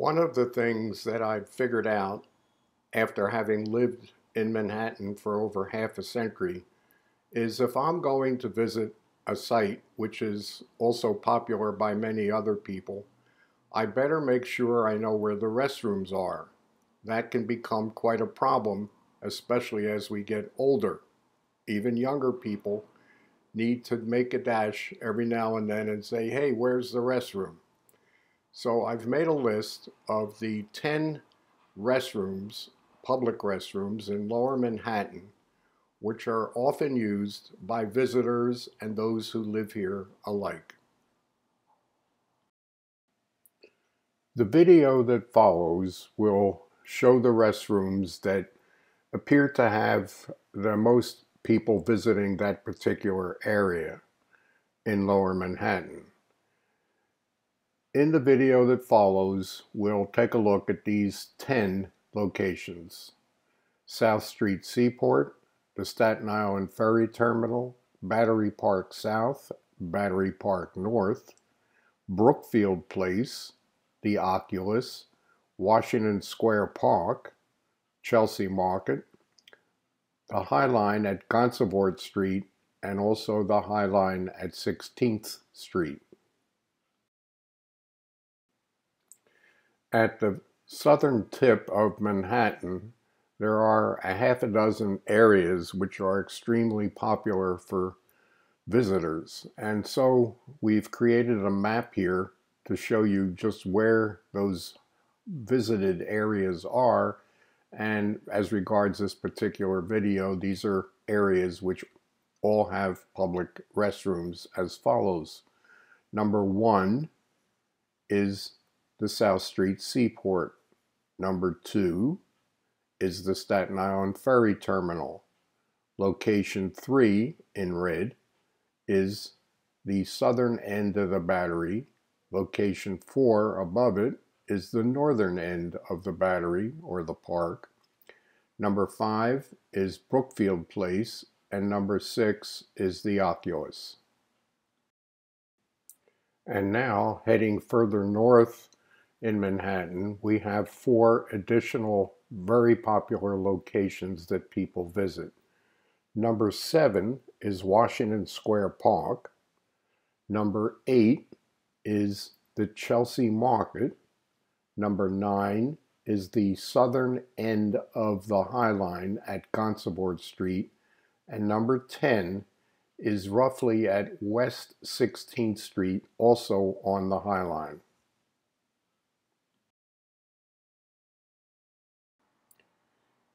One of the things that I've figured out after having lived in Manhattan for over half a century is if I'm going to visit a site which is also popular by many other people, I better make sure I know where the restrooms are. That can become quite a problem, especially as we get older. Even younger people need to make a dash every now and then and say, hey, where's the restroom? So I've made a list of the 10 restrooms, public restrooms in Lower Manhattan, which are often used by visitors and those who live here alike. The video that follows will show the restrooms that appear to have the most people visiting that particular area in Lower Manhattan. In the video that follows, we'll take a look at these 10 locations: South Street Seaport, the Staten Island Ferry Terminal, Battery Park South, Battery Park North, Brookfield Place, the Oculus, Washington Square Park, Chelsea Market, the High Line at Gansevoort Street, and also the High Line at 16th Street. At the southern tip of Manhattan, there are a half a dozen areas which are extremely popular for visitors. And so we've created a map here to show you just where those visited areas are. And as regards this particular video, these are areas which all have public restrooms as follows. Number 1 is the South Street Seaport. Number 2 is the Staten Island Ferry Terminal. Location 3 in red is the southern end of the Battery. Location 4 above it is the northern end of the Battery or the park. Number 5 is Brookfield Place, and number 6 is the Oculus. And now, heading further north in Manhattan, we have 4 additional very popular locations that people visit. Number 7 is Washington Square Park. Number 8 is the Chelsea Market. Number 9 is the southern end of the High Line at Gansevoort Street. And number 10 is roughly at West 16th Street, also on the High Line.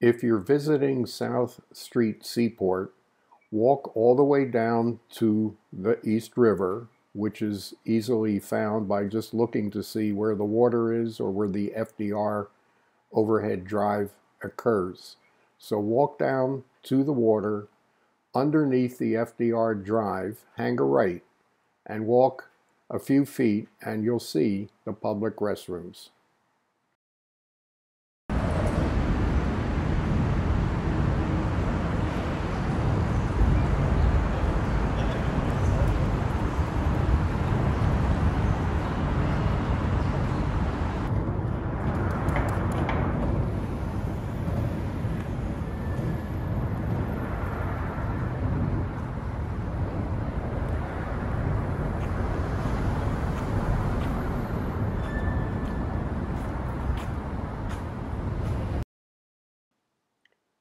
If you're visiting South Street Seaport, walk all the way down to the East River, which is easily found by just looking to see where the water is or where the FDR overhead drive occurs. So walk down to the water, underneath the FDR drive, hang a right, and walk a few feet and you'll see the public restrooms.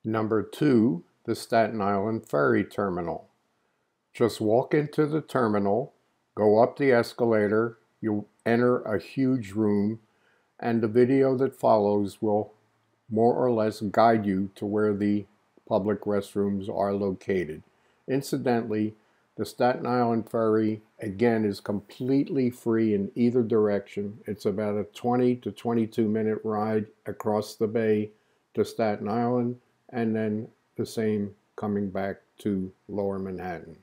Number 2, the Staten Island Ferry Terminal. Just walk into the terminal, go up the escalator, you'll enter a huge room, and the video that follows will more or less guide you to where the public restrooms are located. Incidentally, the Staten Island Ferry, again, is completely free in either direction. It's about a 20 to 22 minute ride across the bay to Staten Island, and then the same coming back to Lower Manhattan.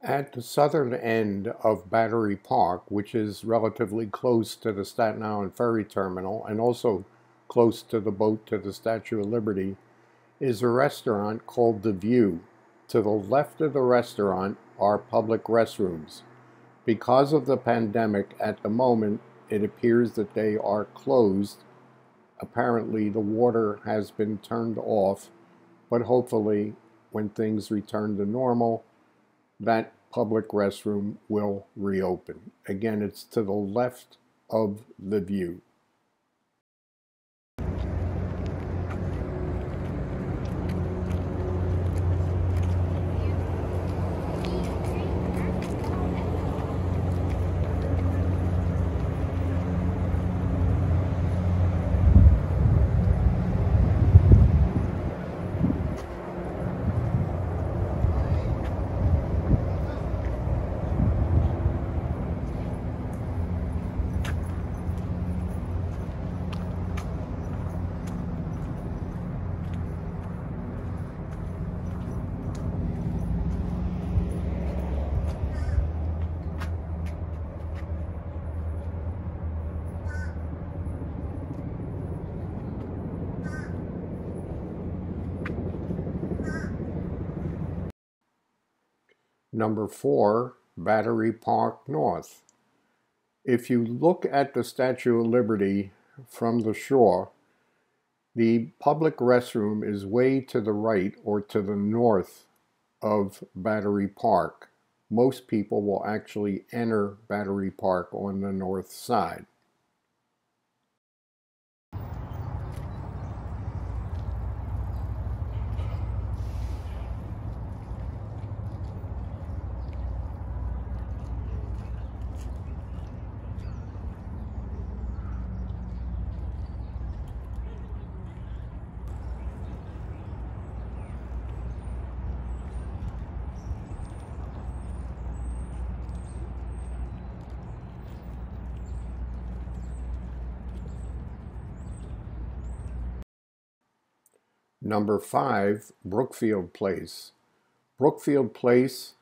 At the southern end of Battery Park, which is relatively close to the Staten Island Ferry terminal and also close to the boat to the Statue of Liberty, is a restaurant called The View. To the left of the restaurant are public restrooms. Because of the pandemic, at the moment, it appears that they are closed. Apparently, the water has been turned off, but hopefully, when things return to normal, that public restroom will reopen. Again, it's to the left of The View. Number 4, Battery Park North. If you look at the Statue of Liberty from the shore, the public restroom is way to the right or to the north of Battery Park. Most people will actually enter Battery Park on the north side. Number 5, Brookfield Place. Brookfield Place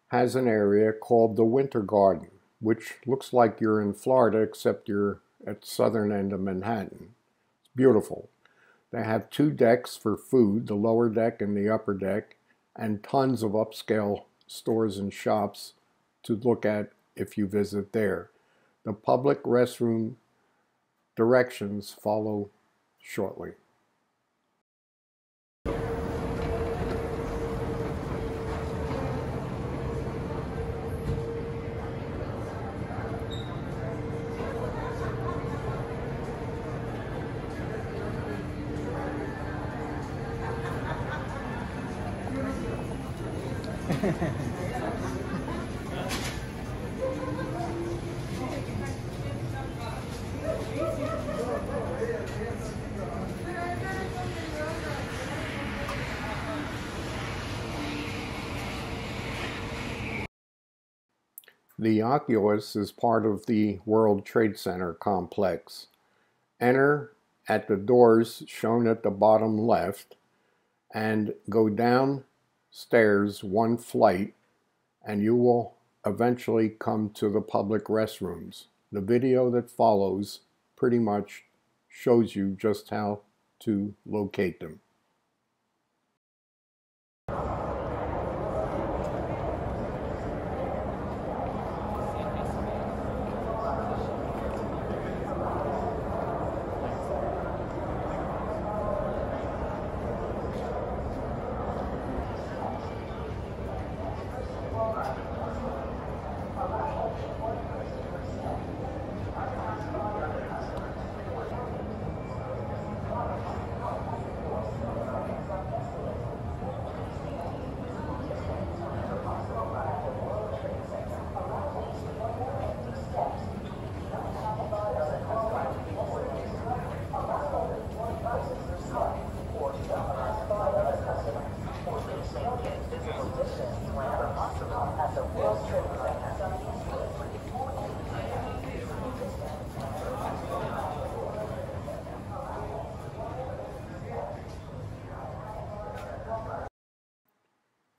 has an area called the Winter Garden, which looks like you're in Florida, except you're at the southern end of Manhattan. It's beautiful. They have 2 decks for food, the lower deck and the upper deck, and tons of upscale stores and shops to look at if you visit there. The public restroom directions follow shortly. The Oculus is part of the World Trade Center complex. Enter at the doors shown at the bottom left and go downstairs 1 flight and you will eventually come to the public restrooms. The video that follows pretty much shows you just how to locate them.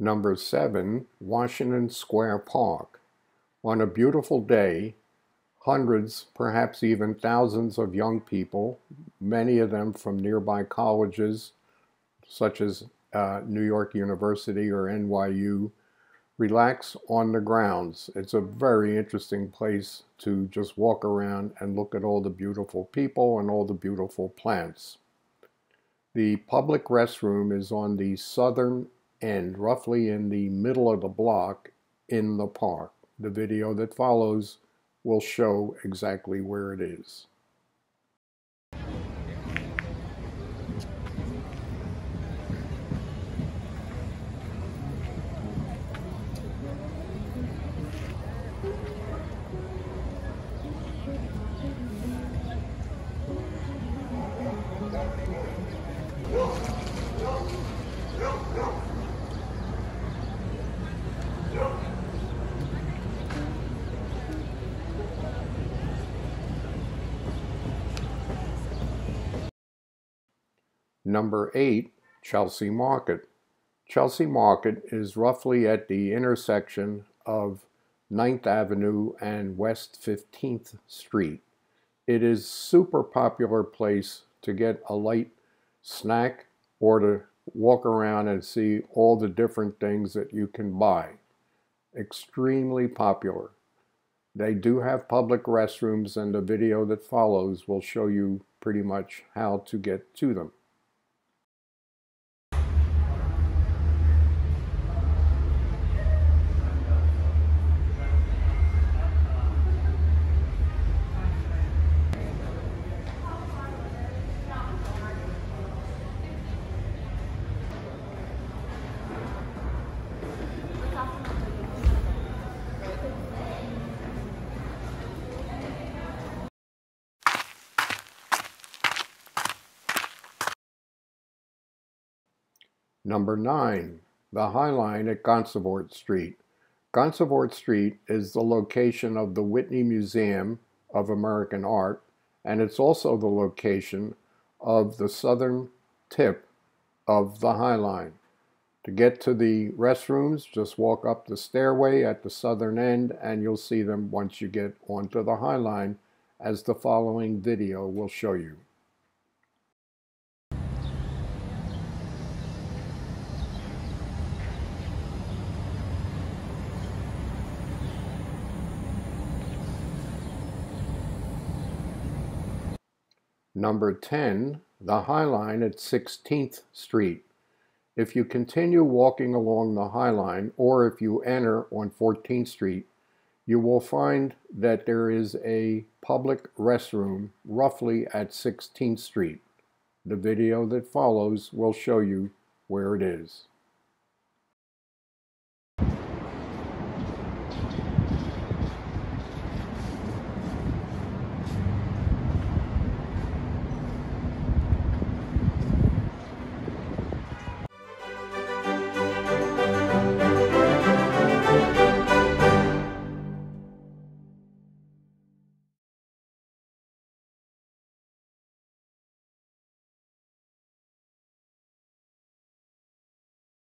Number 7, Washington Square Park. On a beautiful day, hundreds, perhaps even thousands of young people, many of them from nearby colleges such as New York University or NYU, relax on the grounds. It's a very interesting place to just walk around and look at all the beautiful people and all the beautiful plants. The public restroom is on the southern end, roughly in the middle of the block in the park. The video that follows will show exactly where it is. Number 8, Chelsea Market. Chelsea Market is roughly at the intersection of 9th Avenue and West 15th Street. It is a super popular place to get a light snack or to walk around and see all the different things that you can buy. Extremely popular. They do have public restrooms, and the video that follows will show you pretty much how to get to them. Number 9, the High Line at Gansevoort Street. Gansevoort Street is the location of the Whitney Museum of American Art, and it's also the location of the southern tip of the High Line. To get to the restrooms, just walk up the stairway at the southern end, and you'll see them once you get onto the High Line, as the following video will show you. Number 10, the High Line at 16th Street. If you continue walking along the High Line, or if you enter on 14th Street, you will find that there is a public restroom roughly at 16th Street. The video that follows will show you where it is.